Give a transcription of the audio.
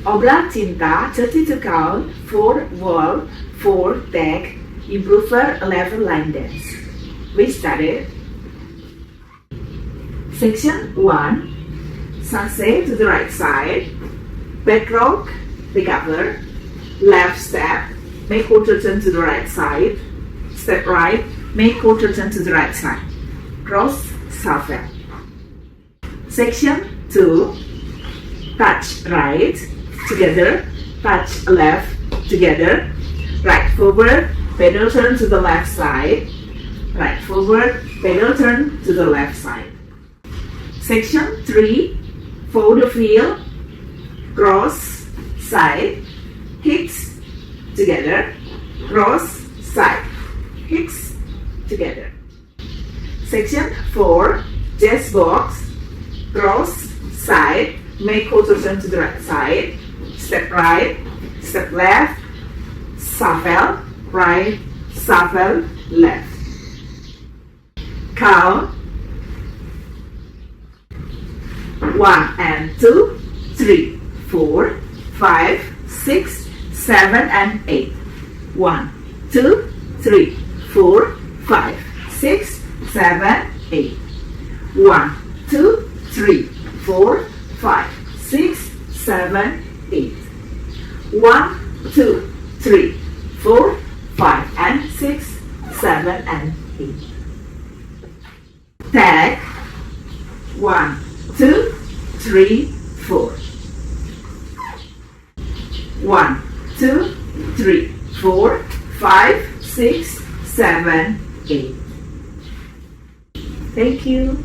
Obral Cinta 32 count, 4 wall, 4 tag, improver level line dance. We started. Section 1. Sashay to the right side, back rock, recover, left step, make quarter turn to the right side, step right, make quarter turn to the right side, cross, shuffle. Section 2. Touch right, together, touch left, together, right forward, pedal turn to the left side, right forward, pedal turn to the left side. Section 3. Fold the wheel, cross, side, hits, together, cross, side, hits, together. Section 4. Jazz box, cross, side, make quarter turn to the right side, step right, step left, shuffle, right, shuffle, left. Count 1 and 2, 3, 4, 5, 6, 7 and 8. 1, 2, 3, 4, 5, 6, 7, 8. 1, 2, 3, 4, 5, 6, 7, 8. 1, 2, 3, 4, 5 and 6, 7 and 8. Tag 1, 2, 3, 4. 1, 2, 3, 4, 5, 6, 7, 8. Thank you.